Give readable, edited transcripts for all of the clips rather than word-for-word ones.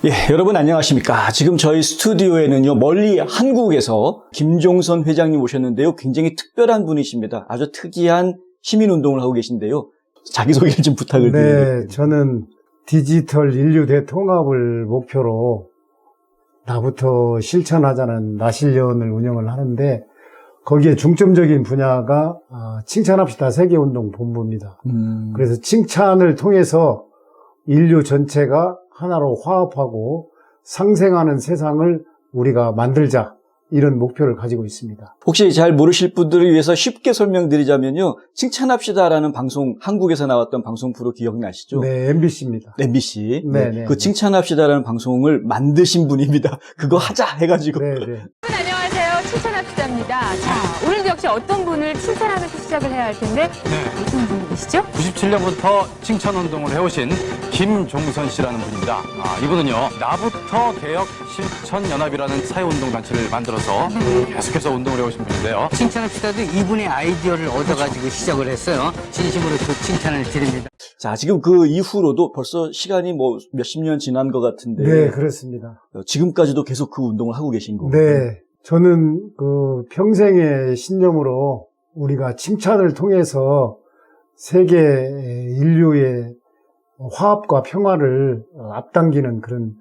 예, 여러분 안녕하십니까. 지금 저희 스튜디오에는요, 멀리 한국에서 김종선 회장님 오셨는데요. 굉장히 특별한 분이십니다. 아주 특이한 시민운동을 하고 계신데요. 자기소개를 좀 부탁을 드립니다. 네, 저는 디지털 인류 대통합을 목표로 나부터 실천하자는 나실련을 운영을 하는데, 거기에 중점적인 분야가 칭찬합시다 세계운동 본부입니다. 그래서 칭찬을 통해서 인류 전체가 하나로 화합하고 상생하는 세상을 우리가 만들자, 이런 목표를 가지고 있습니다. 혹시 잘 모르실 분들을 위해서 쉽게 설명드리자면요, 칭찬합시다라는 방송, 한국에서 나왔던 방송 프로 기억나시죠? 네, MBC입니다. MBC. 네, 네, 네, 그 네. 칭찬합시다라는 방송을 만드신 분입니다. 그거 하자 해가지고. 네, 네. 여러분 안녕하세요. 칭찬합시다입니다. 자, 오늘도 역시 어떤 분을 칭찬하면서 시작을 해야 할 텐데 어떤 분이시죠? 97년부터 칭찬운동을 해오신 김종선 씨라는 분입니다. 이분은요, 나부터 개혁 실천연합이라는 사회운동단체를 만들어서 계속해서 운동을 해오신 분인데요. 칭찬합시다도 이분의 아이디어를 얻어가지고 시작을 했어요. 진심으로 그 칭찬을 드립니다. 자, 지금 그 이후로도 벌써 시간이 뭐 몇십 년 지난 것 같은데. 네, 그렇습니다. 지금까지도 계속 그 운동을 하고 계신 거고. 네, 저는 그 평생의 신념으로 우리가 칭찬을 통해서 세계 인류의 화합과 평화를 앞당기는 그런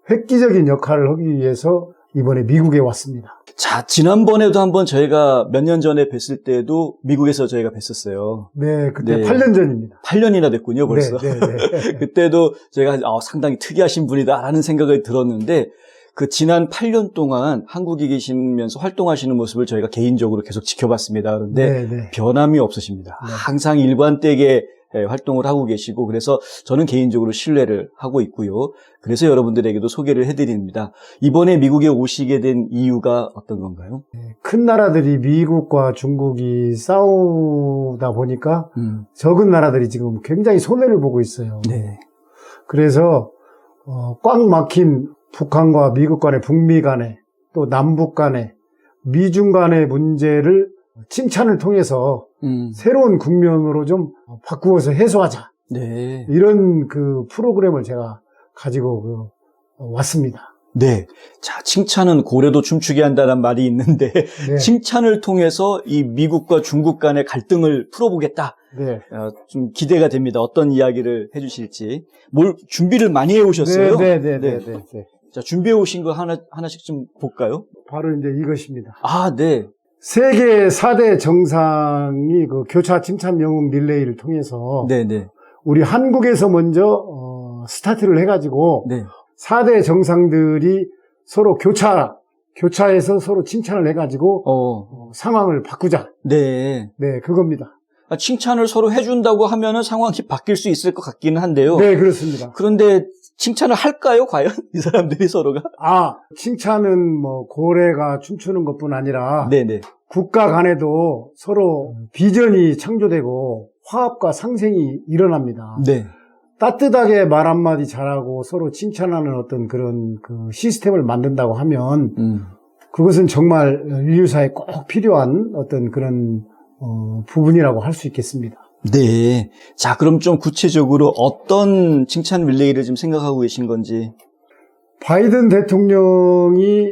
획기적인 역할을 하기 위해서 이번에 미국에 왔습니다. 자, 지난번에도 한번 저희가 몇 년 전에 뵀을 때도 미국에서 저희가 뵀었어요. 네, 그때 네. 8년 전입니다. 8년이나 됐군요, 벌써. 네, 네, 네. 그때도 제가 상당히 특이하신 분이다라는 생각을 들었는데, 그 지난 8년 동안 한국에 계시면서 활동하시는 모습을 저희가 개인적으로 계속 지켜봤습니다. 그런데 네, 네. 변함이 없으십니다. 네. 항상 일관되게 활동을 하고 계시고, 그래서 저는 개인적으로 신뢰를 하고 있고요. 그래서 여러분들에게도 소개를 해드립니다. 이번에 미국에 오시게 된 이유가 어떤 건가요? 큰 나라들이 미국과 중국이 싸우다 보니까 적은 나라들이 지금 굉장히 손해를 보고 있어요. 네. 그래서 꽉 막힌 북한과 미국 간의 북미 간의 또 남북 간의 미중 간의 문제를 칭찬을 통해서 새로운 국면으로 좀 바꾸어서 해소하자. 네. 이런 그 프로그램을 제가 가지고 왔습니다. 네. 자, 칭찬은 고래도 춤추게 한다는 말이 있는데, 네. 칭찬을 통해서 이 미국과 중국 간의 갈등을 풀어보겠다. 네. 좀 기대가 됩니다. 어떤 이야기를 해주실지. 준비를 많이 해오셨어요? 네. 자, 준비해 오신 거 하나씩 좀 볼까요? 바로 이제 이것입니다. 아, 네. 세계 4대 정상이 그 교차 칭찬 영웅 릴레이를 통해서 네네. 우리 한국에서 먼저 스타트를 해가지고 네. 4대 정상들이 서로 교차해서 서로 칭찬을 해가지고 상황을 바꾸자. 네. 네, 그겁니다. 칭찬을 서로 해준다고 하면은 상황이 바뀔 수 있을 것 같기는 한데요. 네, 그렇습니다. 그런데 칭찬을 할까요, 과연? 이 사람들이 서로가? 칭찬은 뭐 고래가 춤추는 것뿐 아니라 네네. 국가 간에도 서로 비전이 창조되고 화합과 상생이 일어납니다. 네. 따뜻하게 말 한마디 잘하고 서로 칭찬하는 어떤 그런 그 시스템을 만든다고 하면 그것은 정말 인류사에 꼭 필요한 어떤 그런 부분이라고 할 수 있겠습니다. 네. 자, 그럼 좀 구체적으로 어떤 칭찬 릴레이를 지금 생각하고 계신 건지. 바이든 대통령이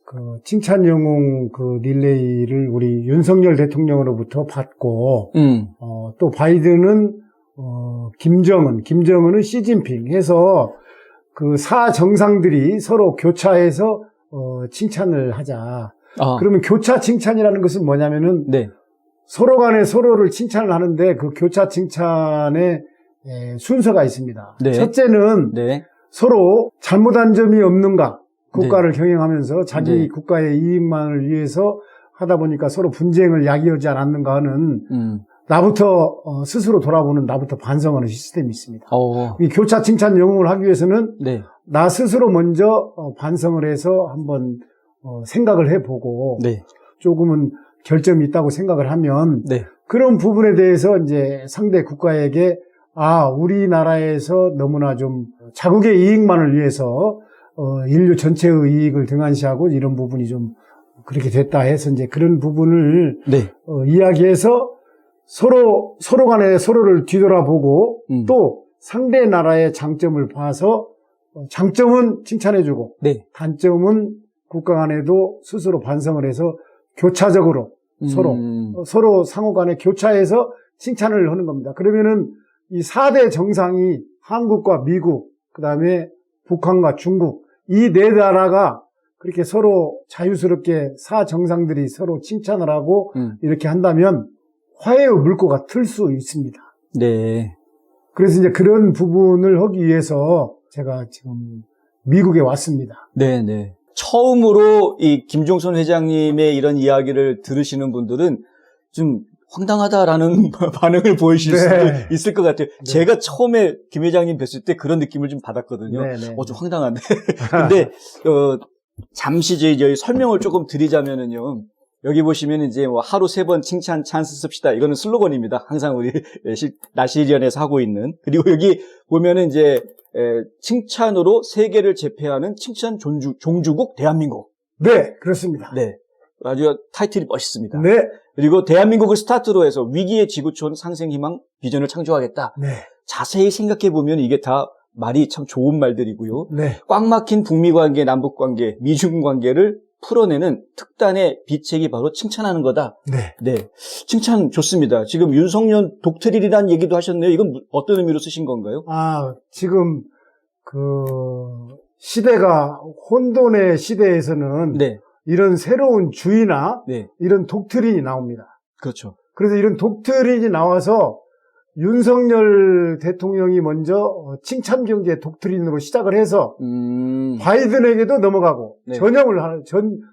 그 칭찬 영웅 그 릴레이를 우리 윤석열 대통령으로부터 받고 또 바이든은 김정은은 시진핑 해서 그 4정상들이 서로 교차해서 칭찬을 하자. 그러면 교차 칭찬이라는 것은 뭐냐면은 네. 서로 간에 서로를 칭찬을 하는데 그 교차 칭찬의 순서가 있습니다. 네. 첫째는 네. 서로 잘못한 점이 없는가, 국가를 경영하면서 자기 네. 국가의 이익만을 위해서 하다 보니까 서로 분쟁을 야기하지 않았는가 하는 나부터 스스로 돌아보는 나부터 반성하는 시스템이 있습니다. 이 교차 칭찬 영웅을 하기 위해서는 네. 나 스스로 먼저 반성을 해서 한번 생각을 해보고 네. 조금은 결점이 있다고 생각을 하면 네. 그런 부분에 대해서 이제 상대 국가에게 우리나라에서 너무나 좀 자국의 이익만을 위해서 인류 전체의 이익을 등한시하고 이런 부분이 좀 그렇게 됐다 해서 이제 그런 부분을 네. 이야기해서 서로 간에 서로를 뒤돌아보고 또 상대 나라의 장점을 봐서 장점은 칭찬해주고 네. 단점은 국가 간에도 스스로 반성을 해서 교차적으로 서로 상호 간에 교차해서 칭찬을 하는 겁니다. 그러면은 이 4대 정상이 한국과 미국, 그 다음에 북한과 중국, 이 네 나라가 그렇게 서로 자유스럽게 정상들이 서로 칭찬을 하고 이렇게 한다면 화해의 물꼬가 틀 수 있습니다. 네. 그래서 이제 그런 부분을 하기 위해서 제가 지금 미국에 왔습니다. 네, 네. 처음으로 이 김종선 회장님의 이런 이야기를 들으시는 분들은 좀 황당하다라는 반응을 보이실 네. 수도 있을 것 같아요. 제가 처음에 김 회장님 뵀을 때 그런 느낌을 좀 받았거든요. 네, 네. 좀 황당한데. 근데, 잠시 저희 설명을 조금 드리자면은요. 여기 보시면 이제 뭐 하루 3번 칭찬 찬스 씁시다. 이거는 슬로건입니다. 항상 우리 나시련에서 하고 있는. 그리고 여기 보면은 이제 칭찬으로 세계를 제패하는 칭찬 종주국 대한민국. 네, 그렇습니다. 네. 아주 타이틀이 멋있습니다. 네. 그리고 대한민국을 스타트로 해서 위기의 지구촌 상생희망 비전을 창조하겠다. 네. 자세히 생각해 보면 이게 다 말이 참 좋은 말들이고요. 네. 꽉 막힌 북미 관계, 남북 관계, 미중 관계를 풀어내는 특단의 비책이 바로 칭찬하는 거다. 네. 네. 칭찬 좋습니다. 지금 윤석열 독트린이라는 얘기도 하셨네요. 이건 어떤 의미로 쓰신 건가요? 지금 시대가 혼돈의 시대에서는 네. 이런 새로운 주의나 네. 이런 독트린이 나옵니다. 그렇죠. 그래서 이런 독트린이 나와서 윤석열 대통령이 먼저 칭찬 경제 독트린으로 시작을 해서 바이든에게도 넘어가고 네.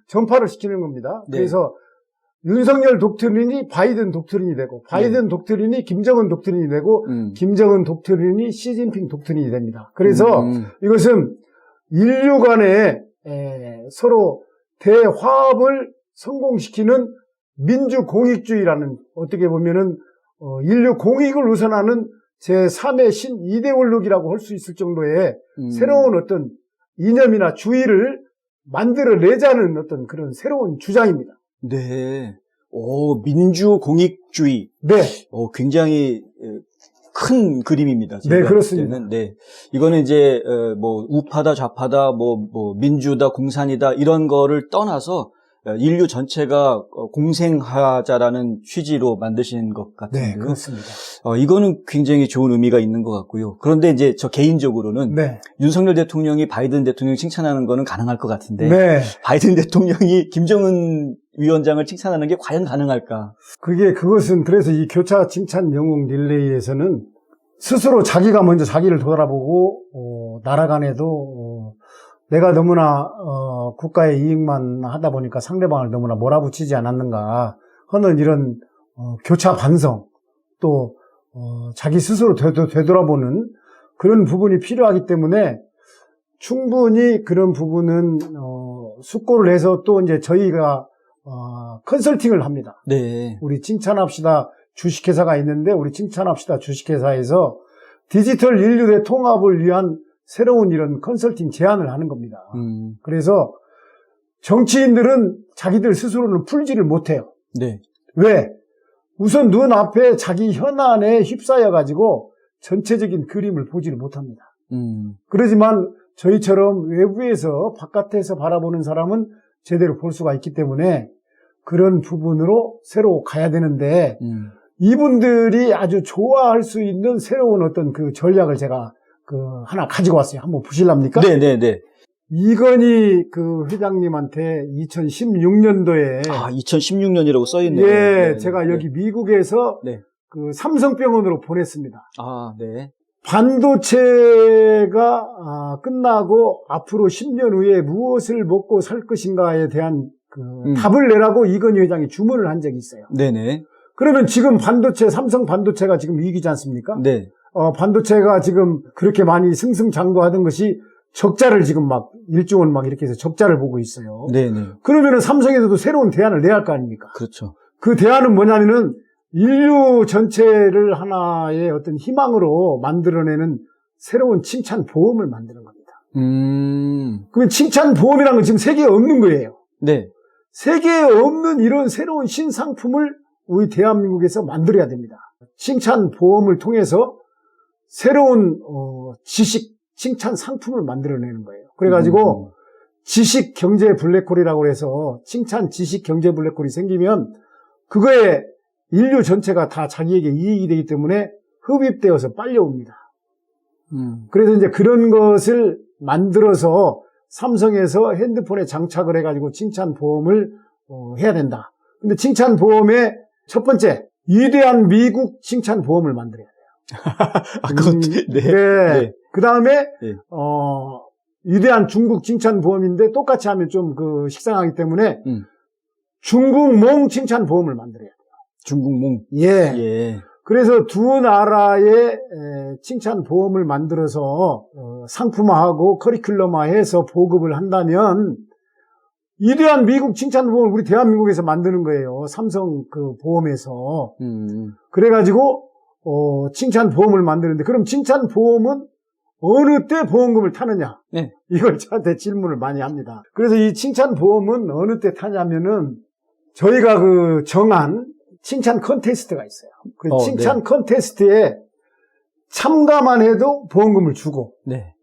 전파를 시키는 겁니다. 네. 그래서 윤석열 독트린이 바이든 독트린이 되고 바이든 독트린이 김정은 독트린이 되고 김정은 독트린이 시진핑 독트린이 됩니다. 그래서 이것은 인류 간에 서로 대화합을 성공시키는 민주공익주의라는 어떻게 보면은 인류 공익을 우선하는 제3의 신이데올로기라고 할 수 있을 정도의 새로운 어떤 이념이나 주의를 만들어내자는 어떤 그런 새로운 주장입니다. 네. 민주공익주의. 네. 굉장히 큰 그림입니다. 네, 그렇습니다. 네. 이거는 이제, 우파다, 좌파다, 민주다, 공산이다, 이런 거를 떠나서 인류 전체가 공생하자라는 취지로 만드신 것 같은데요. 네, 그렇습니다. 이거는 굉장히 좋은 의미가 있는 것 같고요. 그런데 이제 저 개인적으로는 네. 윤석열 대통령이 바이든 대통령 칭찬하는 거는 가능할 것 같은데 네. 바이든 대통령이 김정은 위원장을 칭찬하는 게 과연 가능할까? 그것은 그래서 이 교차 칭찬 영웅 릴레이에서는 스스로 자기가 먼저 자기를 돌아보고 나라 간에도 내가 너무나 국가의 이익만 하다 보니까 상대방을 너무나 몰아붙이지 않았는가 하는 이런 교차 반성 또 자기 스스로 되돌아보는 그런 부분이 필요하기 때문에 충분히 그런 부분은 숙고를 해서 또 이제 저희가 컨설팅을 합니다. 네. 우리 칭찬합시다 주식회사가 있는데 우리 칭찬합시다 주식회사에서 디지털 인류의 통합을 위한 새로운 이런 컨설팅 제안을 하는 겁니다. 그래서 정치인들은 자기들 스스로는 풀지를 못해요. 네. 왜? 우선 눈앞에 자기 현안에 휩싸여가지고 전체적인 그림을 보지를 못합니다. 그러지만 저희처럼 외부에서 바깥에서 바라보는 사람은 제대로 볼 수가 있기 때문에 그런 부분으로 새로 가야 되는데 이분들이 아주 좋아할 수 있는 새로운 어떤 그 전략을 제가 하나 가지고 왔어요. 한번 보실랍니까? 네. 이건희 회장님한테 2016년도에 2016년이라고 써있네요. 예, 제가 여기 미국에서 네. 삼성병원으로 보냈습니다. 네. 반도체가 끝나고 앞으로 10년 후에 무엇을 먹고 살 것인가에 대한 답을 내라고 이건희 회장이 주문을 한 적이 있어요. 네네. 그러면 지금 삼성 반도체가 지금 위기지 않습니까? 네. 반도체가 지금 그렇게 많이 승승장구하던 것이 적자를 지금 일종은 이렇게 해서 적자를 보고 있어요. 네네. 그러면은 삼성에서도 새로운 대안을 내야 할 거 아닙니까? 그렇죠. 그 대안은 뭐냐면은 인류 전체를 하나의 어떤 희망으로 만들어내는 새로운 칭찬 보험을 만드는 겁니다. 그러면 칭찬 보험이라는 건 지금 세계에 없는 거예요. 네. 세계에 없는 이런 새로운 신상품을 우리 대한민국에서 만들어야 됩니다. 칭찬 보험을 통해서 새로운 지식, 칭찬 상품을 만들어내는 거예요. 그래가지고 지식 경제 블랙홀이라고 해서 칭찬 지식 경제 블랙홀이 생기면 그거에 인류 전체가 다 자기에게 이익이 되기 때문에 흡입되어서 빨려옵니다. 그래서 이제 그런 것을 만들어서 삼성에서 핸드폰에 장착을 해가지고 칭찬 보험을 해야 된다. 근데 칭찬 보험의 첫 번째, 위대한 미국 칭찬 보험을 만들어야 돼요. 네. 그 다음에, 네. 위대한 중국 칭찬 보험인데 똑같이 하면 좀 식상하기 때문에 중국 몽 칭찬 보험을 만들어야 돼요. 중국몽. 예. 예. 그래서 두 나라의 칭찬 보험을 만들어서 상품화하고 커리큘럼화해서 보급을 한다면 위대한 미국 칭찬 보험을 우리 대한민국에서 만드는 거예요. 삼성 그 보험에서. 그래가지고 칭찬 보험을 만드는데 그럼 칭찬 보험은 어느 때 보험금을 타느냐? 네. 이걸 저한테 질문을 많이 합니다. 그래서 이 칭찬 보험은 어느 때 타냐면은 저희가 그 정한 칭찬 컨테스트가 있어요. 그 칭찬 네. 컨테스트에 참가만 해도 보험금을 주고 네.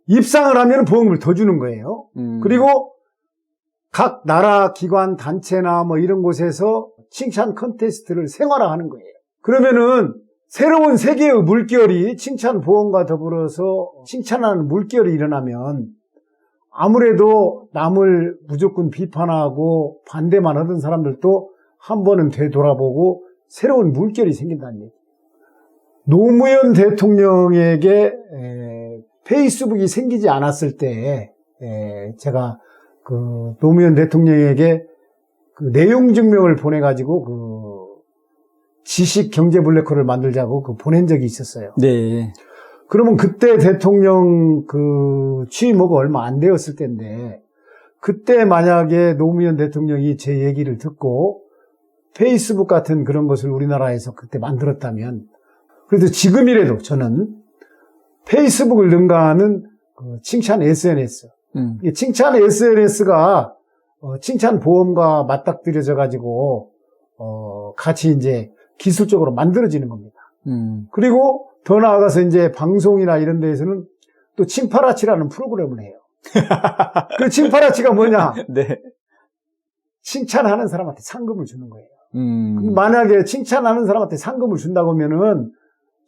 입상을 하면 보험금을 더 주는 거예요. 그리고 각 나라 기관 단체나 뭐 이런 곳에서 칭찬 컨테스트를 생활화하는 거예요. 그러면은 새로운 세계의 물결이 칭찬 보험과 더불어서 칭찬하는 물결이 일어나면 아무래도 남을 무조건 비판하고 반대만 하던 사람들도 한 번은 되돌아보고 새로운 물결이 생긴다는 얘기예요. 노무현 대통령에게 페이스북이 생기지 않았을 때 제가 그 노무현 대통령에게 그 내용 증명을 보내가지고 지식 경제 블랙홀을 만들자고 보낸 적이 있었어요. 네. 그러면 그때 대통령 취임하고 얼마 안 되었을 때인데 그때 만약에 노무현 대통령이 제 얘기를 듣고 페이스북 같은 그런 것을 우리나라에서 그때 만들었다면 그래서 지금이라도 저는 페이스북을 능가하는 칭찬 SNS 칭찬 SNS가 칭찬 보험과 맞닥뜨려져 가지고 같이 이제 기술적으로 만들어지는 겁니다. 그리고 더 나아가서 이제 방송이나 이런 데에서는 또 칭파라치라는 프로그램을 해요. 그 칭파라치가 뭐냐? 네. 칭찬하는 사람한테 상금을 주는 거예요. 만약에 칭찬하는 사람한테 상금을 준다고 하면은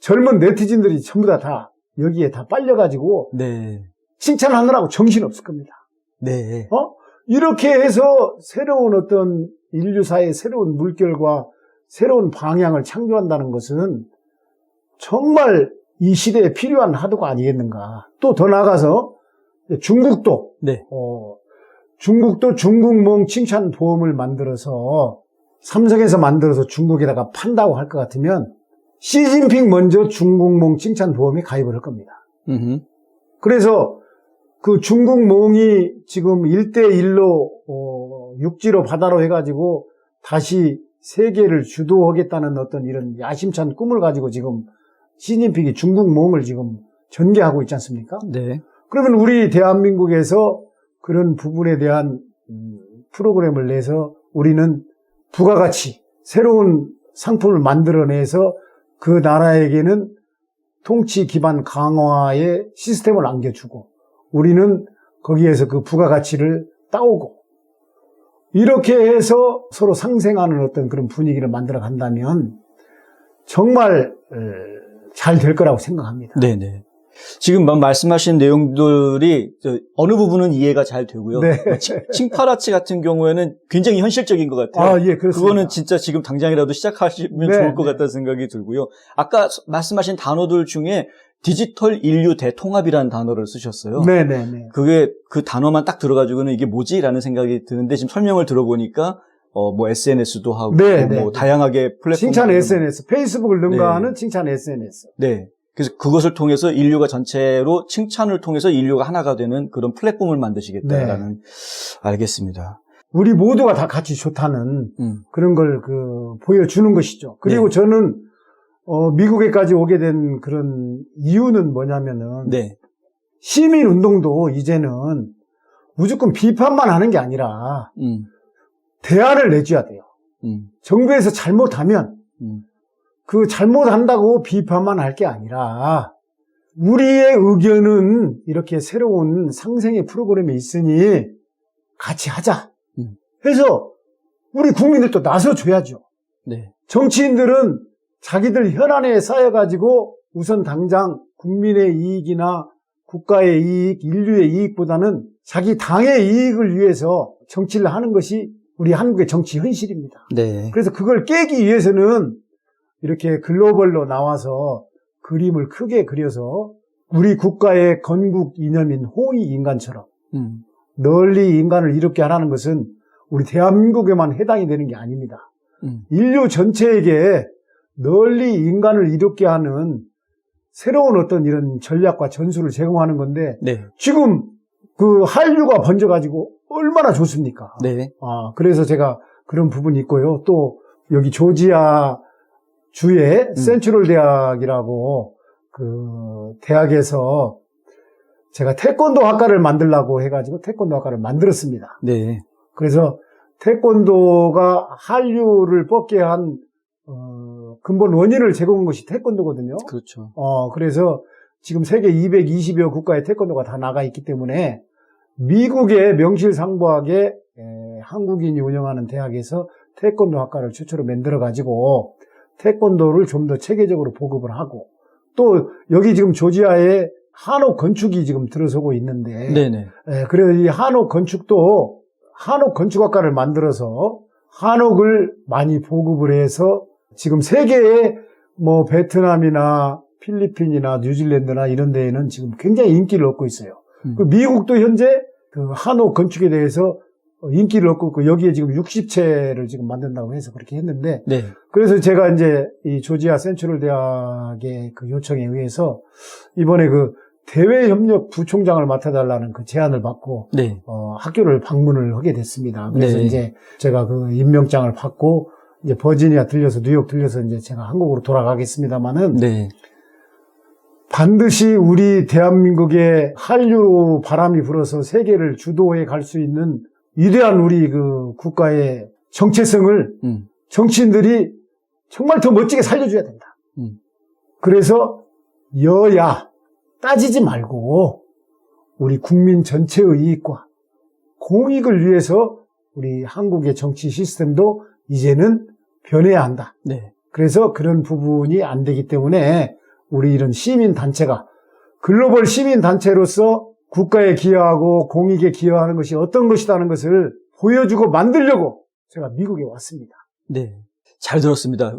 젊은 네티즌들이 전부 다 여기에 다 빨려가지고 네. 칭찬하느라고 정신 없을 겁니다. 네. 이렇게 해서 새로운 어떤 인류사의 새로운 물결과 새로운 방향을 창조한다는 것은 정말 이 시대에 필요한 하도가 아니겠는가. 또 더 나아가서 중국도 네. 중국도 중국몽 칭찬 보험을 만들어서 삼성에서 만들어서 중국에다가 판다고 할 것 같으면 시진핑 먼저 중국몽 칭찬 보험에 가입을 할 겁니다. 그래서 그 중국몽이 지금 1대1로 육지로 바다로 해가지고 다시 세계를 주도하겠다는 어떤 이런 야심찬 꿈을 가지고 지금 시진핑이 중국몽을 지금 전개하고 있지 않습니까? 네. 그러면 우리 대한민국에서 그런 부분에 대한 프로그램을 내서 우리는 부가가치, 새로운 상품을 만들어내서 그 나라에게는 통치 기반 강화의 시스템을 안겨주고 우리는 거기에서 그 부가가치를 따오고 이렇게 해서 서로 상생하는 어떤 그런 분위기를 만들어 간다면 정말 잘 될 거라고 생각합니다. 네네. 지금 말씀하신 내용들이 어느 부분은 이해가 잘 되고요. 네. 칭파라치 같은 경우에는 굉장히 현실적인 것 같아요. 예, 그렇습니다. 그거는 진짜 지금 당장이라도 시작하시면 네, 좋을 것 네. 같다는 생각이 들고요. 아까 말씀하신 단어들 중에 디지털 인류 대통합이라는 단어를 쓰셨어요. 네네네. 그게 그 단어만 딱 들어가지고는 이게 뭐지라는 생각이 드는데 지금 설명을 들어보니까 뭐 SNS도 하고 네, 뭐 네. 다양하게 플랫폼 칭찬 SNS, 페이스북을 능가하는 네. 칭찬 SNS. 네. 그래서 그것을 통해서 인류가 전체로 칭찬을 통해서 인류가 하나가 되는 그런 플랫폼을 만드시겠다라는 알겠습니다. 우리 모두가 다 같이 좋다는 그런 걸 보여주는 것이죠. 그리고 네. 저는 미국에까지 오게 된 그런 이유는 뭐냐면은 네. 시민 운동도 이제는 무조건 비판만 하는 게 아니라 대안을 내줘야 돼요. 정부에서 잘못하면 그 잘못한다고 비판만 할 게 아니라 우리의 의견은 이렇게 새로운 상생의 프로그램에 있으니 같이 하자 해서 우리 국민들도 나서줘야죠. 네. 정치인들은 자기들 현안에 쌓여가지고 우선 당장 국민의 이익이나 국가의 이익, 인류의 이익보다는 자기 당의 이익을 위해서 정치를 하는 것이 우리 한국의 정치 현실입니다. 네. 그래서 그걸 깨기 위해서는 이렇게 글로벌로 나와서 그림을 크게 그려서 우리 국가의 건국 이념인 홍익인간처럼 널리 인간을 이롭게 하라는 것은 우리 대한민국에만 해당이 되는 게 아닙니다. 인류 전체에게 널리 인간을 이롭게 하는 새로운 어떤 이런 전략과 전술을 제공하는 건데 네. 지금 그 한류가 번져가지고 얼마나 좋습니까? 네. 그래서 제가 그런 부분이 있고요. 또 여기 조지아 주의 센트럴 대학이라고 그 대학에서 제가 태권도 학과를 만들려고 해가지고 태권도 학과를 만들었습니다. 네. 그래서 태권도가 한류를 뻗게 한 근본 원인을 제공한 것이 태권도거든요. 그렇죠. 그래서 지금 세계 220여 국가의 태권도가 다 나가 있기 때문에 미국의 명실상부하게 한국인이 운영하는 대학에서 태권도 학과를 최초로 만들어가지고 태권도를 좀 더 체계적으로 보급을 하고 또 여기 지금 조지아에 한옥 건축이 지금 들어서고 있는데 네네. 그래서 이 한옥 건축도 한옥 건축학과를 만들어서 한옥을 많이 보급을 해서 지금 세계에 뭐 베트남이나 필리핀이나 뉴질랜드나 이런 데에는 지금 굉장히 인기를 얻고 있어요. 그 미국도 현재 그 한옥 건축에 대해서 인기를 얻고 있고 여기에 지금 60채를 지금 만든다고 해서 그렇게 했는데 네. 그래서 제가 이제 이 조지아 센트럴 대학의 그 요청에 의해서 이번에 그 대외협력 부총장을 맡아달라는 그 제안을 받고 네. 학교를 방문을 하게 됐습니다. 그래서 네. 이제 제가 그 임명장을 받고 이제 버지니아 들려서 뉴욕 들려서 이제 제가 한국으로 돌아가겠습니다만은 네. 반드시 우리 대한민국의 한류 바람이 불어서 세계를 주도해 갈 수 있는 위대한 우리 그 국가의 정체성을 정치인들이 정말 더 멋지게 살려줘야 된다. 그래서 여야 따지지 말고 우리 국민 전체의 이익과 공익을 위해서 우리 한국의 정치 시스템도 이제는 변해야 한다. 네. 그래서 그런 부분이 안 되기 때문에 우리 이런 시민단체가 글로벌 시민단체로서 국가에 기여하고 공익에 기여하는 것이 어떤 것이라는 것을 보여주고 만들려고 제가 미국에 왔습니다. 네. 잘 들었습니다.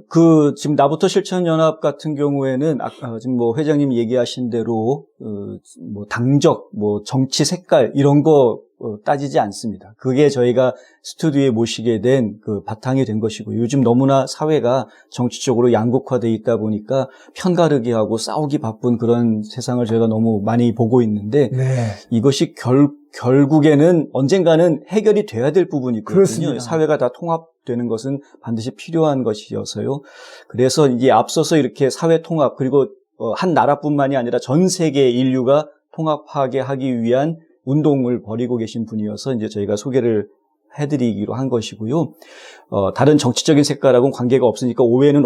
지금 나부터 실천연합 같은 경우에는, 지금 뭐 회장님 얘기하신 대로, 뭐 당적, 뭐 정치 색깔, 이런 거 따지지 않습니다. 그게 저희가 스튜디오에 모시게 된 그 바탕이 된 것이고, 요즘 너무나 사회가 정치적으로 양극화되어 있다 보니까 편가르기 하고 싸우기 바쁜 그런 세상을 저희가 너무 많이 보고 있는데, 네. 이것이 결국에는 언젠가는 해결이 돼야 될 부분이 있거든요. 그렇습니다. 사회가 다 통합되는 것은 반드시 필요한 것이어서요. 그래서 이제 앞서서 이렇게 사회 통합 그리고 한 나라뿐만이 아니라 전 세계 인류가 통합하게 하기 위한 운동을 벌이고 계신 분이어서 이제 저희가 소개를 해드리기로 한 것이고요. 다른 정치적인 색깔하고는 관계가 없으니까 오해는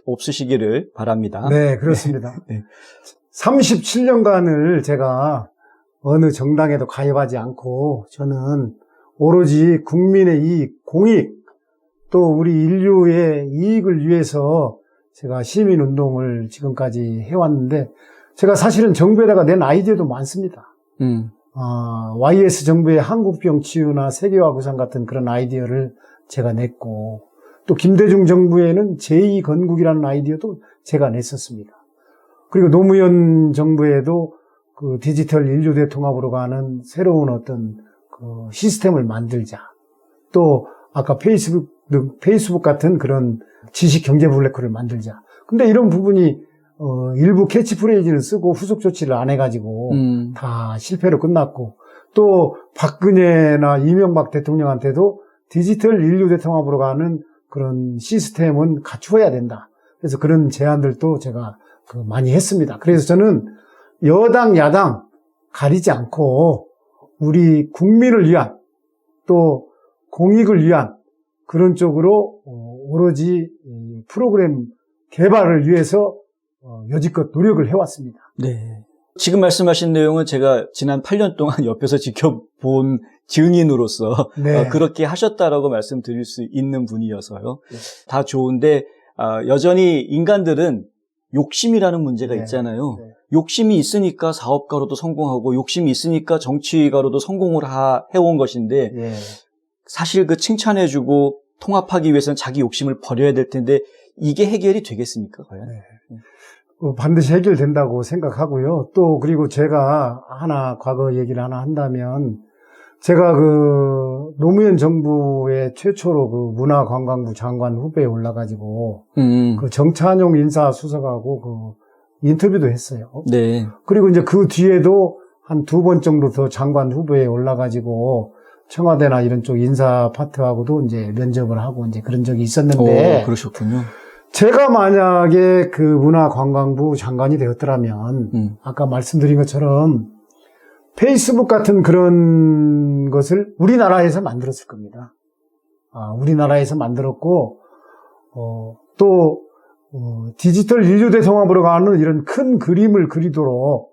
없으시기를 바랍니다. 네, 그렇습니다. 네. 37년간을 제가 어느 정당에도 가입하지 않고 저는 오로지 국민의 이익, 공익, 또 우리 인류의 이익을 위해서 제가 시민운동을 지금까지 해왔는데 제가 사실은 정부에다가 낸 아이디어도 많습니다. YS 정부의 한국병 치유나 세계화 구상 같은 그런 아이디어를 제가 냈고 또 김대중 정부에는 제2건국이라는 아이디어도 제가 냈었습니다. 그리고 노무현 정부에도 그 디지털 인류 대통합으로 가는 새로운 어떤 그 시스템을 만들자. 또 아까 페이스북 같은 그런 지식 경제 블랙홀을 만들자. 근데 이런 부분이 일부 캐치프레이즈를 쓰고 후속 조치를 안 해가지고 다 실패로 끝났고 또 박근혜나 이명박 대통령한테도 디지털 인류 대통합으로 가는 그런 시스템은 갖추어야 된다. 그래서 그런 제안들도 제가 많이 했습니다. 그래서 저는 여당, 야당 가리지 않고 우리 국민을 위한 또 공익을 위한 그런 쪽으로 오로지 프로그램 개발을 위해서 여지껏 노력을 해왔습니다. 네. 지금 말씀하신 내용은 제가 지난 8년 동안 옆에서 지켜본 증인으로서 네. 그렇게 하셨다라고 말씀드릴 수 있는 분이어서요. 다 좋은데 여전히 인간들은 욕심이라는 문제가 네. 있잖아요. 네. 욕심이 있으니까 사업가로도 성공하고 욕심이 있으니까 정치가로도 성공을 해온 것인데 예. 사실 그 칭찬해주고 통합하기 위해서는 자기 욕심을 버려야 될 텐데 이게 해결이 되겠습니까, 과연? 네. 반드시 해결된다고 생각하고요. 또 그리고 제가 과거 얘기를 하나 한다면 제가 그 노무현 정부의 최초로 그 문화관광부 장관 후배에 올라가지고 그 정찬용 인사수석하고 그 인터뷰도 했어요. 네. 그리고 이제 그 뒤에도 한 2번 정도 더 장관 후보에 올라가지고 청와대나 이런 쪽 인사 파트하고도 이제 면접을 하고 이제 그런 적이 있었는데 그러셨군요. 제가 만약에 그 문화관광부 장관이 되었더라면 아까 말씀드린 것처럼 페이스북 같은 그런 것을 우리나라에서 만들었을 겁니다. 우리나라에서 만들었고 또 디지털 인류 대통합으로 가는 이런 큰 그림을 그리도록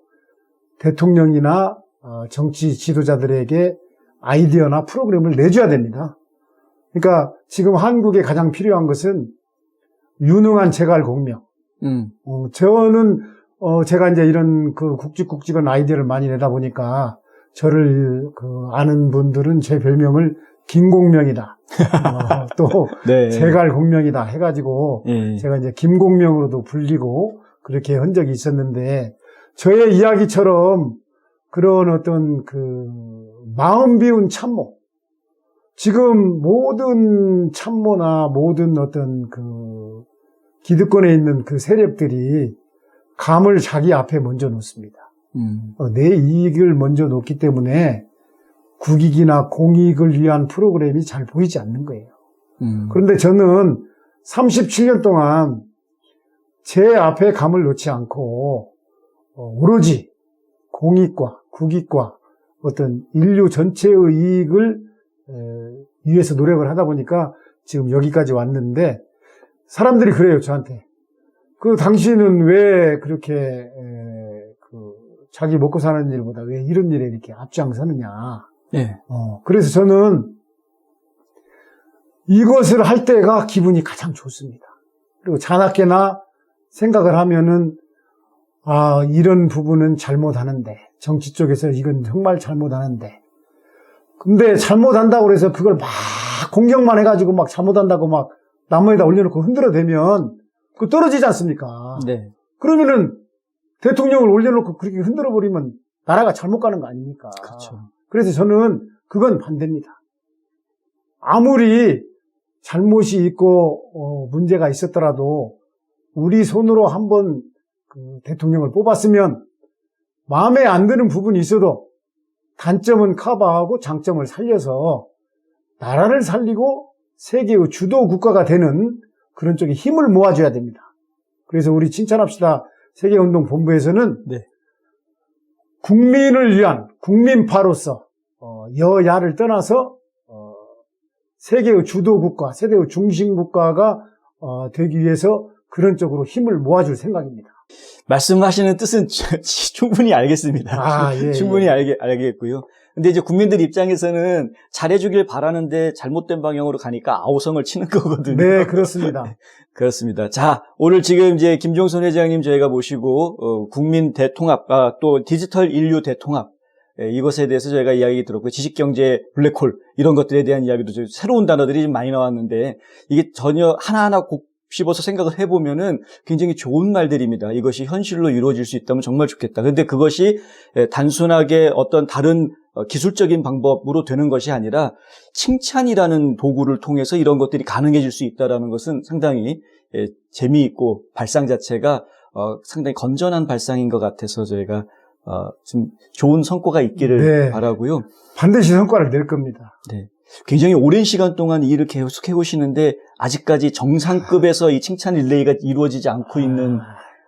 대통령이나 정치 지도자들에게 아이디어나 프로그램을 내줘야 됩니다. 그러니까 지금 한국에 가장 필요한 것은 유능한 재갈 공명. 저는 제가 이제 이런 그 굵직굵직한 아이디어를 많이 내다 보니까 저를 아는 분들은 제 별명을 김공명이다. 또 네. 재갈 공명이다 해가지고 네. 제가 이제 김공명으로도 불리고 그렇게 한 적이 있었는데 저의 이야기처럼 그런 어떤 마음 비운 참모. 지금 모든 참모나 모든 어떤 기득권에 있는 그 세력들이 감을 자기 앞에 먼저 놓습니다. 내 이익을 먼저 놓기 때문에 국익이나 공익을 위한 프로그램이 잘 보이지 않는 거예요. 그런데 저는 37년 동안 제 앞에 감을 놓지 않고 오로지 공익과 국익과 어떤 인류 전체의 이익을 위해서 노력을 하다 보니까 지금 여기까지 왔는데 사람들이 그래요, 저한테. 당신은 왜 그렇게 자기 먹고 사는 일보다 왜 이런 일에 이렇게 앞장서느냐. 네. 그래서 저는 이것을 할 때가 기분이 가장 좋습니다. 그리고 자나깨나 생각을 하면은 이런 부분은 잘못하는데 정치 쪽에서 이건 정말 잘못하는데 근데 잘못한다고 해서 그걸 막 공격만 해가지고 막 잘못한다고 막 나무에다 올려놓고 흔들어대면 그거 떨어지지 않습니까? 네. 그러면은 대통령을 올려놓고 그렇게 흔들어버리면 나라가 잘못 가는 거 아닙니까? 그렇죠. 그래서 저는 그건 반대입니다. 아무리 잘못이 있고 문제가 있었더라도 우리 손으로 한번 대통령을 뽑았으면 마음에 안 드는 부분이 있어도 단점은 커버하고 장점을 살려서 나라를 살리고 세계의 주도 국가가 되는 그런 쪽에 힘을 모아줘야 됩니다. 그래서 우리 칭찬합시다 세계운동본부에서는 네. 국민을 위한 국민파로서 여야를 떠나서 세계의 주도 국가, 세계의 중심 국가가 되기 위해서 그런 쪽으로 힘을 모아줄 생각입니다. 말씀하시는 뜻은 충분히 알겠습니다. 예, 충분히 예. 알겠고요. 근데 이제 국민들 입장에서는 잘해주길 바라는데 잘못된 방향으로 가니까 아우성을 치는 거거든요. 네, 그렇습니다. 그렇습니다. 자, 오늘 지금 이제 김종선 회장님 저희가 모시고 국민 대통합, 또 디지털 인류 대통합 이것에 대해서 저희가 이야기 들었고 지식경제 블랙홀 이런 것들에 대한 이야기도 좀 새로운 단어들이 좀 많이 나왔는데 이게 전혀 하나하나 씹어서 생각을 해보면은 굉장히 좋은 말들입니다. 이것이 현실로 이루어질 수 있다면 정말 좋겠다. 그런데 그것이 단순하게 어떤 다른 기술적인 방법으로 되는 것이 아니라 칭찬이라는 도구를 통해서 이런 것들이 가능해질 수 있다는 것은 상당히 재미있고 발상 자체가 상당히 건전한 발상인 것 같아서 저희가 좀 좋은 성과가 있기를 네. 바라고요. 반드시 성과를 낼 겁니다. 네. 굉장히 오랜 시간 동안 이 일을 계속 해오시는데 아직까지 정상급에서 이 칭찬 릴레이가 이루어지지 않고 있는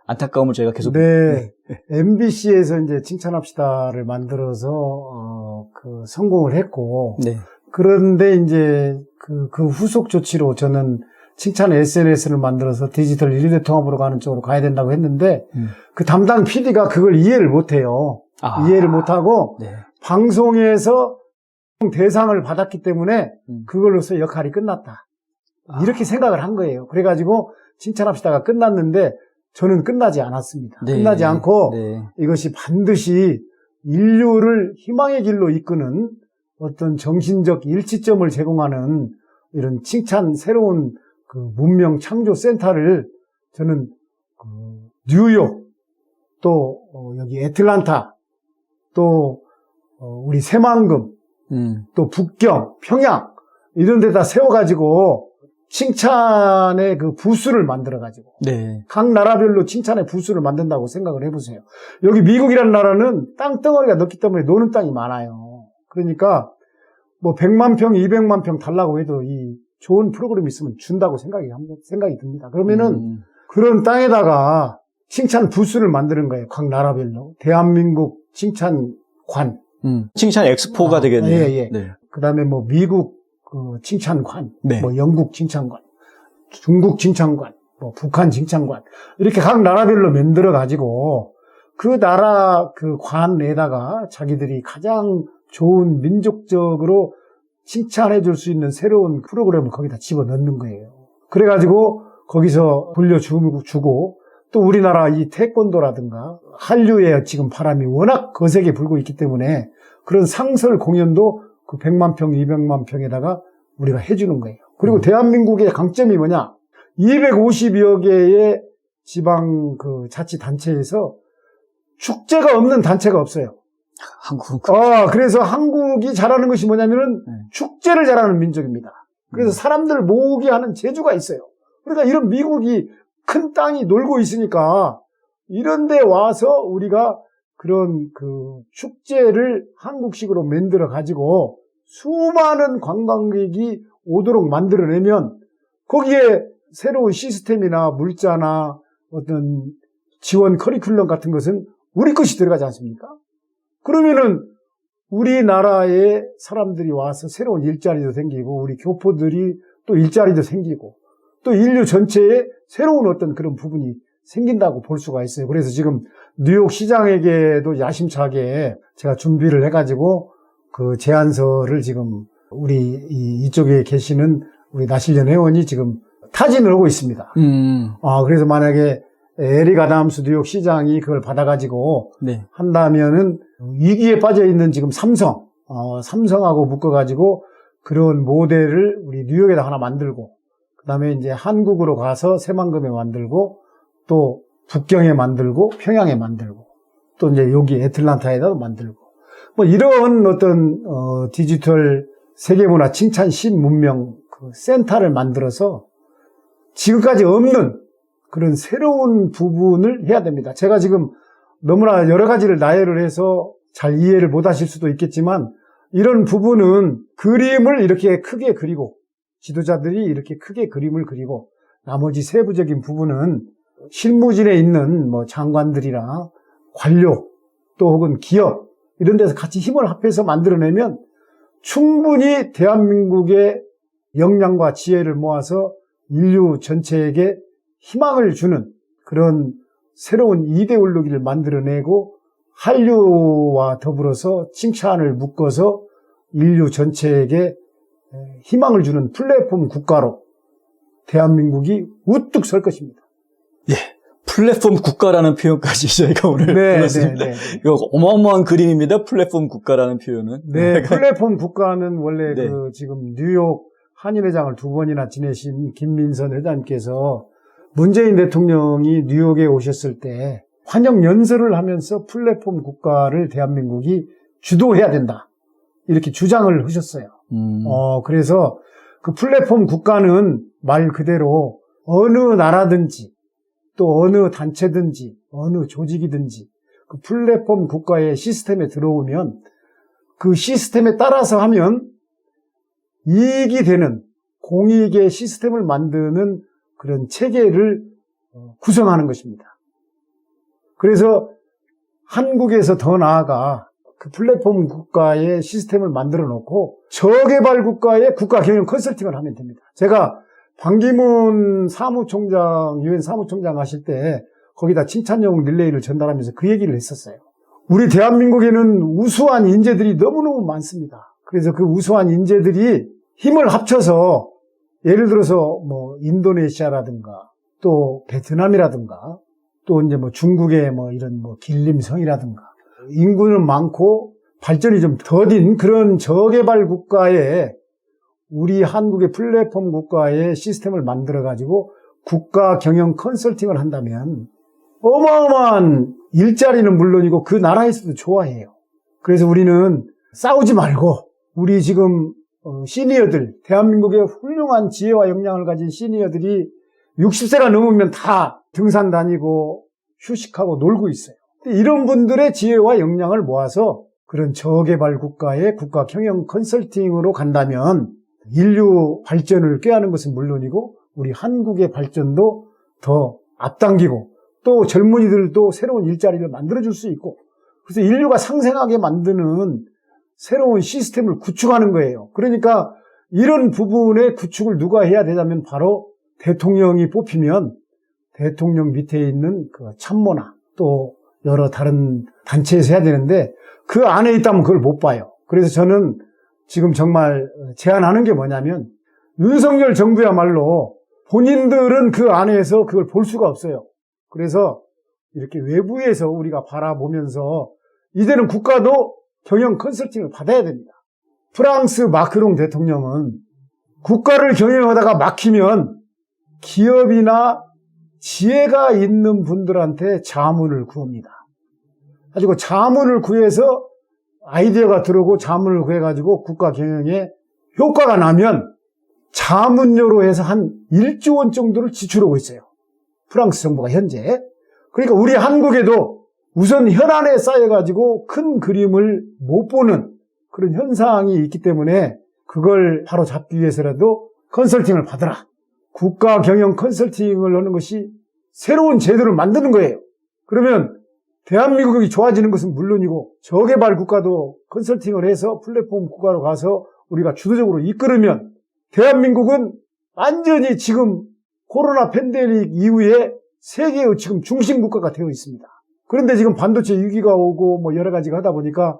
안타까움을 저희가 계속. 네. MBC에서 이제 칭찬합시다를 만들어서 성공을 했고 네. 그런데 이제 그 후속 조치로 저는 칭찬 SNS를 만들어서 디지털 인류대 통합으로 가는 쪽으로 가야 된다고 했는데 그 담당 PD가 그걸 이해를 못해요. 이해를 못하고 네. 방송에서 대상을 받았기 때문에 그걸로서 역할이 끝났다. 이렇게 생각을 한 거예요. 그래가지고 칭찬합시다가 끝났는데 저는 끝나지 않았습니다. 네. 끝나지 않고 네. 이것이 반드시 인류를 희망의 길로 이끄는 어떤 정신적 일치점을 제공하는 이런 칭찬 새로운 그 문명 창조 센터를 저는 뉴욕 또 여기 애틀란타 또 우리 새만금 또 북경 평양 이런 데다 세워가지고 칭찬의 그 부스를 만들어가지고 네. 각 나라별로 칭찬의 부스를 만든다고 생각을 해보세요. 여기 미국이라는 나라는 땅덩어리가 넓기 때문에 노는 땅이 많아요. 그러니까 뭐 100만 평, 200만 평 달라고 해도 이 좋은 프로그램이 있으면 준다고 생각이 듭니다. 그러면은 그런 땅에다가 칭찬 부스를 만드는 거예요. 각 나라별로. 대한민국 칭찬관. 칭찬 엑스포가 되겠네요. 예, 예. 네. 그 다음에 뭐 미국 그 칭찬관, 네. 뭐 영국 칭찬관, 중국 칭찬관, 뭐 북한 칭찬관 이렇게 각 나라별로 만들어 가지고 그 나라 그 관에다가 자기들이 가장 좋은 민족적으로 칭찬해 줄 수 있는 새로운 프로그램을 거기다 집어넣는 거예요. 그래가지고 거기서 불려주고 또 우리나라 이 태권도라든가 한류의 지금 바람이 워낙 거세게 불고 있기 때문에 그런 상설 공연도 그 100만 평, 200만 평에다가 우리가 해주는 거예요. 그리고 대한민국의 강점이 뭐냐? 250여 개의 지방 그 자치단체에서 축제가 없는 단체가 없어요. 한국은 그래서 한국이 잘하는 것이 뭐냐면은 축제를 잘하는 민족입니다. 그래서 사람들 모으게 하는 재주가 있어요. 그러니까 이런 미국이 큰 땅이 놀고 있으니까 이런 데 와서 우리가 그런 그 축제를 한국식으로 만들어 가지고 수많은 관광객이 오도록 만들어내면 거기에 새로운 시스템이나 물자나 어떤 지원 커리큘럼 같은 것은 우리 것이 들어가지 않습니까? 그러면은 우리나라에 사람들이 와서 새로운 일자리도 생기고 우리 교포들이 또 일자리도 생기고 또 인류 전체에 새로운 어떤 그런 부분이 생긴다고 볼 수가 있어요. 그래서 지금 뉴욕 시장에게도 야심차게 제가 준비를 해가지고 그 제안서를 지금 우리 이쪽에 계시는 우리 나실련 회원이 지금 타진을 하고 있습니다. 그래서 만약에 에릭 아담스 뉴욕 시장이 그걸 받아가지고 네. 한다면은 위기에 빠져 있는 지금 삼성하고 묶어가지고 그런 모델을 우리 뉴욕에다 하나 만들고 그 다음에 이제 한국으로 가서 새만금에 만들고 또 북경에 만들고 평양에 만들고 또 이제 여기 애틀란타에다 만들고 뭐 이런 어떤 디지털 세계문화 칭찬 신문명 그 센터를 만들어서 지금까지 없는 그런 새로운 부분을 해야 됩니다. 제가 지금 너무나 여러 가지를 나열을 해서 잘 이해를 못 하실 수도 있겠지만 이런 부분은 그림을 이렇게 크게 그리고 지도자들이 이렇게 크게 그림을 그리고 나머지 세부적인 부분은 실무진에 있는 뭐 장관들이나 관료 또 혹은 기업 이런 데서 같이 힘을 합해서 만들어내면 충분히 대한민국의 역량과 지혜를 모아서 인류 전체에게 희망을 주는 그런 새로운 이데올로기를 만들어내고 한류와 더불어서 칭찬을 묶어서 인류 전체에게 희망을 주는 플랫폼 국가로 대한민국이 우뚝 설 것입니다. 예. 플랫폼 국가라는 표현까지 저희가 오늘 들었습니다. 이거 어마어마한 그림입니다. 플랫폼 국가라는 표현은. 네, 플랫폼 국가는 원래 네. 그 지금 뉴욕 한인회장을 2번이나 지내신 김민선 회장님께서 문재인 대통령이 뉴욕에 오셨을 때 환영 연설을 하면서 플랫폼 국가를 대한민국이 주도해야 된다. 이렇게 주장을 하셨어요. 그래서 그 플랫폼 국가는 말 그대로 어느 나라든지 또 어느 단체든지 어느 조직이든지 그 플랫폼 국가의 시스템에 들어오면 그 시스템에 따라서 하면 이익이 되는 공익의 시스템을 만드는 그런 체계를 구성하는 것입니다. 그래서 한국에서 더 나아가 그 플랫폼 국가의 시스템을 만들어 놓고 저개발 국가의 국가 경영 컨설팅을 하면 됩니다. 제가 반기문 사무총장, 유엔 사무총장 하실 때 거기다 칭찬용 릴레이를 전달하면서 그 얘기를 했었어요. 우리 대한민국에는 우수한 인재들이 너무너무 많습니다. 그래서 그 우수한 인재들이 힘을 합쳐서 예를 들어서 뭐 인도네시아라든가 또 베트남이라든가 또 이제 뭐 중국의 뭐 이런 뭐 길림성이라든가 인구는 많고 발전이 좀 더딘 그런 저개발 국가에 우리 한국의 플랫폼 국가의 시스템을 만들어 가지고 국가 경영 컨설팅을 한다면 어마어마한 일자리는 물론이고 그 나라에서도 좋아해요. 그래서 우리는 싸우지 말고 우리 지금 시니어들, 대한민국의 훌륭한 지혜와 역량을 가진 시니어들이 60세가 넘으면 다 등산 다니고 휴식하고 놀고 있어요. 이런 분들의 지혜와 역량을 모아서 그런 저개발 국가의 국가 경영 컨설팅으로 간다면 인류 발전을 꾀하는 것은 물론이고 우리 한국의 발전도 더 앞당기고 또 젊은이들도 새로운 일자리를 만들어줄 수 있고 그래서 인류가 상생하게 만드는 새로운 시스템을 구축하는 거예요. 그러니까 이런 부분의 구축을 누가 해야 되냐면 바로 대통령이 뽑히면 대통령 밑에 있는 그 참모나 또 여러 다른 단체에서 해야 되는데 그 안에 있다면 그걸 못 봐요. 그래서 저는 지금 정말 제안하는 게 뭐냐면 윤석열 정부야말로 본인들은 그 안에서 그걸 볼 수가 없어요. 그래서 이렇게 외부에서 우리가 바라보면서 이제는 국가도 경영 컨설팅을 받아야 됩니다. 프랑스 마크롱 대통령은 국가를 경영하다가 막히면 기업이나 지혜가 있는 분들한테 자문을 구합니다. 가지고 자문을 구해서 아이디어가 들어오고 자문을 구해가지고 국가 경영에 효과가 나면 자문료로 해서 한 1조 원 정도를 지출하고 있어요. 프랑스 정부가 현재. 그러니까 우리 한국에도 우선 현안에 쌓여가지고 큰 그림을 못 보는 그런 현상이 있기 때문에 그걸 바로 잡기 위해서라도 컨설팅을 받아라. 국가 경영 컨설팅을 하는 것이 새로운 제도를 만드는 거예요. 그러면 대한민국이 좋아지는 것은 물론이고 저개발 국가도 컨설팅을 해서 플랫폼 국가로 가서 우리가 주도적으로 이끌으면 대한민국은 완전히 지금 코로나 팬데믹 이후에 세계의 지금 중심 국가가 되어 있습니다. 그런데 지금 반도체 위기가 오고 뭐 여러 가지가 하다 보니까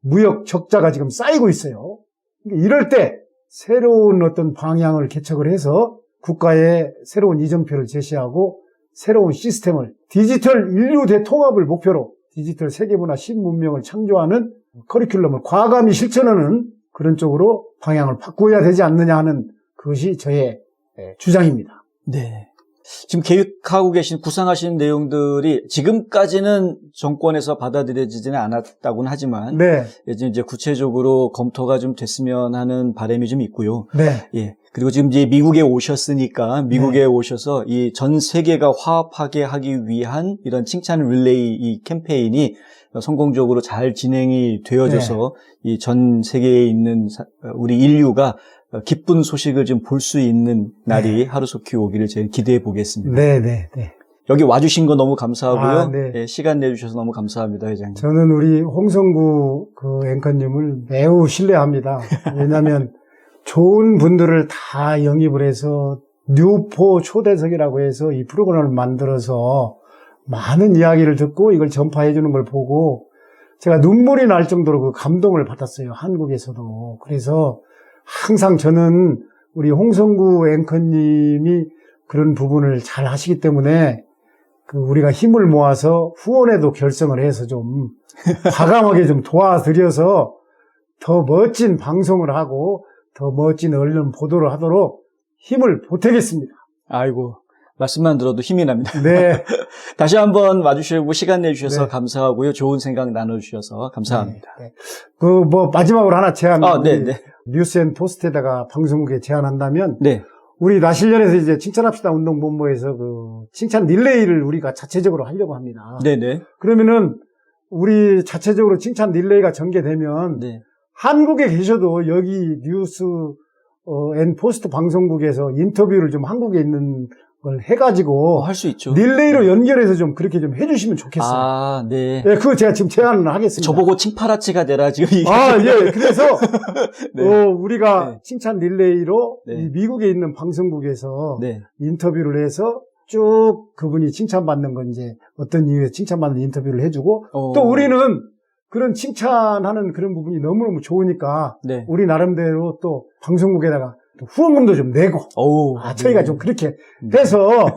무역 적자가 지금 쌓이고 있어요. 이럴 때 새로운 어떤 방향을 개척을 해서 국가의 새로운 이정표를 제시하고 새로운 시스템을 디지털 인류 대통합을 목표로 디지털 세계문화 신문명을 창조하는 커리큘럼을 과감히 실천하는 그런 쪽으로 방향을 바꿔야 되지 않느냐 하는 그것이 저의 주장입니다. 네. 지금 계획하고 계신, 구상하신 내용들이 지금까지는 정권에서 받아들여지지는 않았다고는 하지만, 네. 이제 구체적으로 검토가 좀 됐으면 하는 바람이 좀 있고요. 네. 예. 그리고 지금 이제 미국에 오셨으니까, 미국에 네. 오셔서 이 전 세계가 화합하게 하기 위한 이런 칭찬 릴레이 이 캠페인이 성공적으로 잘 진행이 되어져서 이 전 세계에 있는 우리 인류가 기쁜 소식을 좀 볼 수 있는 날이 하루속히 오기를 저희 기대해 보겠습니다. 네, 네, 네. 여기 와주신 거 너무 감사하고요. 아, 네. 예, 시간 내주셔서 너무 감사합니다, 회장님. 저는 우리 홍성구 그 앵커님을 매우 신뢰합니다. 왜냐하면 좋은 분들을 다 영입을 해서 뉴포 초대석이라고 해서 이 프로그램을 만들어서 많은 이야기를 듣고 이걸 전파해 주는 걸 보고 제가 눈물이 날 정도로 그 감동을 받았어요. 한국에서도. 그래서 항상 저는 우리 홍성구 앵커님이 그런 부분을 잘 하시기 때문에 그 우리가 힘을 모아서 후원에도 결성을 해서 좀 과감하게 좀 도와드려서 더 멋진 방송을 하고 더 멋진 언론 보도를 하도록 힘을 보태겠습니다. 아이고, 말씀만 들어도 힘이 납니다. 네. 다시 한번 와주시고 시간 내주셔서 네. 감사하고요. 좋은 생각 나눠주셔서 감사합니다. 네. 그 뭐 마지막으로 하나 제안. 네. 뉴스앤포스트에다가 방송국에 제안한다면 네. 우리 나실련에서 이제 칭찬합시다 운동본부에서 그 칭찬 릴레이를 우리가 자체적으로 하려고 합니다. 네네. 그러면은 우리 자체적으로 칭찬 릴레이가 전개되면 네. 한국에 계셔도 여기 뉴스 앤 포스트 방송국에서 인터뷰를 좀 한국에 있는 해가지고 할 수 있죠. 릴레이로 연결해서 좀 그렇게 좀 해주시면 좋겠어요. 아, 네. 예, 그거 제가 지금 제안을 하겠습니다. 저보고 칭파라치가 되라 지금 얘기. 아, 예. 그래서 네. 우리가 네. 칭찬 릴레이로 네. 이 미국에 있는 방송국에서 네. 인터뷰를 해서 쭉 그분이 칭찬받는 건 이제 어떤 이유에 칭찬받는 인터뷰를 해주고 또 우리는 그런 칭찬하는 그런 부분이 너무너무 좋으니까 네. 우리 나름대로 또 방송국에다가 또 후원금도 좀 내고 오, 저희가 네. 좀 그렇게 해서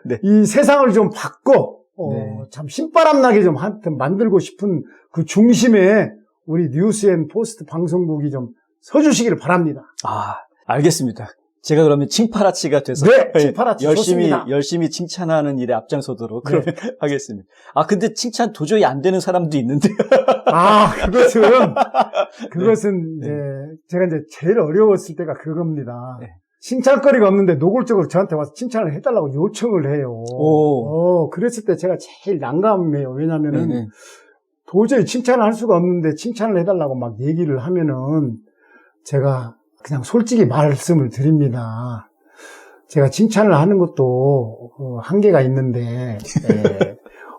네. 이 세상을 좀 바꿔 네. 참 신바람 나게 좀 하여튼 만들고 싶은 그 중심에 우리 뉴스앤포스트 방송국이 좀 서주시기를 바랍니다. 아, 알겠습니다. 제가 그러면 칭파라치가 돼서 네, 칭파라치 열심히 좋습니다. 열심히 칭찬하는 일에 앞장서도록 그러면 하겠습니다. 아, 근데 칭찬 도저히 안 되는 사람도 있는데. 아, 그것은 이제 제가 이제 제일 어려웠을 때가 그겁니다. 네. 칭찬거리가 없는데 노골적으로 저한테 와서 칭찬을 해달라고 요청을 해요. 그랬을 때 제가 제일 난감해요. 왜냐면은 네네. 도저히 칭찬을 할 수가 없는데 칭찬을 해달라고 막 얘기를 하면은 제가 그냥 솔직히 말씀을 드립니다. 제가 칭찬을 하는 것도 한계가 있는데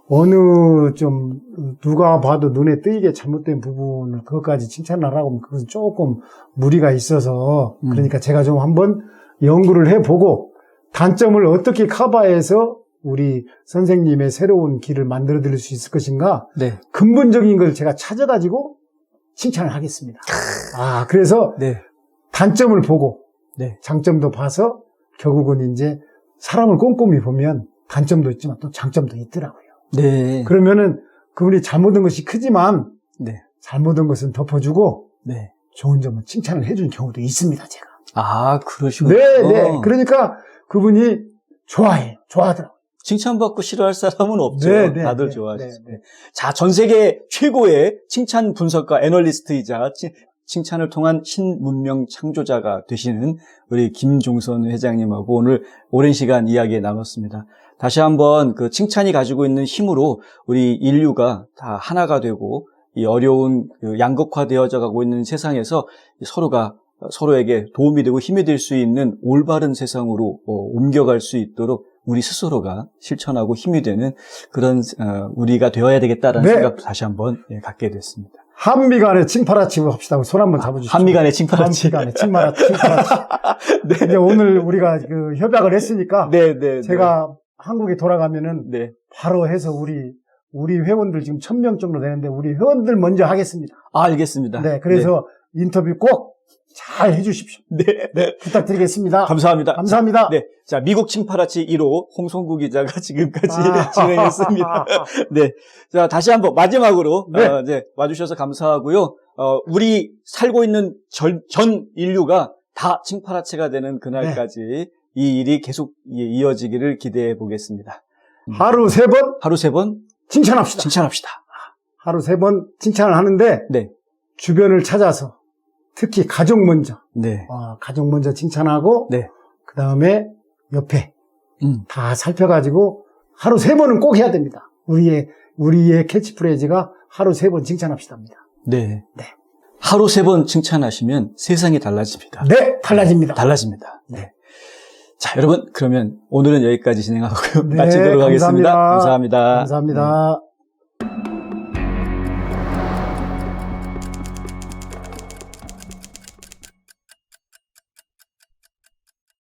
어느 좀 누가 봐도 눈에 띄게 잘못된 부분을 그것까지 칭찬을 하라고 하면 그것은 조금 무리가 있어서 그러니까 제가 좀 한번 연구를 해보고 단점을 어떻게 커버해서 우리 선생님의 새로운 길을 만들어 드릴 수 있을 것인가 네. 근본적인 걸 제가 찾아가지고 칭찬을 하겠습니다. 그래서 네. 단점을 보고 네. 장점도 봐서 결국은 이제 사람을 꼼꼼히 보면 단점도 있지만 또 장점도 있더라고요. 네. 그러면은 그분이 잘못한 것이 크지만 네. 잘못한 것은 덮어주고 네. 좋은 점은 칭찬을 해준 경우도 있습니다, 제가. 아, 그러시군요. 네. 그러니까 그분이 좋아하더라고요. 칭찬받고 싫어할 사람은 없죠. 네, 네, 다들 네, 좋아하시죠. 네, 네. 자, 전 세계 최고의 칭찬 분석가 애널리스트이자 칭찬을 통한 신문명 창조자가 되시는 우리 김종선 회장님하고 오늘 오랜 시간 이야기 나눴습니다. 다시 한번 그 칭찬이 가지고 있는 힘으로 우리 인류가 다 하나가 되고 이 어려운 그 양극화되어져 가고 있는 세상에서 서로가 서로에게 도움이 되고 힘이 될 수 있는 올바른 세상으로 옮겨갈 수 있도록 우리 스스로가 실천하고 힘이 되는 그런 우리가 되어야 되겠다라는 네. 생각도 다시 한번 갖게 됐습니다. 한미 간에 칭파라치고 합시다. 손 한번 잡아주시죠. 한미 간의 칭파라치. 한미 간에 칭파라치. 네. 이제 오늘 우리가 그 협약을 했으니까 네. 제가 한국에 돌아가면은 네. 바로 해서 우리 회원들 지금 1000명 정도 되는데 우리 회원들 먼저 하겠습니다. 알겠습니다. 네, 그래서 인터뷰 꼭 잘 해주십시오. 네. 부탁드리겠습니다. 감사합니다. 감사합니다. 네. 자, 미국 칭파라치 1호 홍성구 기자가 지금까지 진행했습니다. 네. 자, 다시 한번 마지막으로 네. 이제 와주셔서 감사하고요. 우리 살고 있는 전 인류가 다 칭파라치가 되는 그날까지 이 일이 계속 이어지기를 기대해 보겠습니다. 하루 3번 하루 3번 칭찬합시다. 칭찬합시다. 하루 3번 칭찬을 하는데 네. 주변을 찾아서 특히 가족 먼저 네. 가족 먼저 칭찬하고 네. 그 다음에 옆에 음. 다 살펴가지고 하루 3번은 꼭 해야 됩니다. 우리의 캐치프레이즈가 하루 3번 칭찬합시다입니다. 네. 하루 3번 칭찬하시면 세상이 달라집니다. 네, 달라집니다. 달라집니다. 네. 자, 여러분, 그러면 오늘은 여기까지 진행하고요. 네, 마치도록 하겠습니다. 감사합니다. 감사합니다. 감사합니다.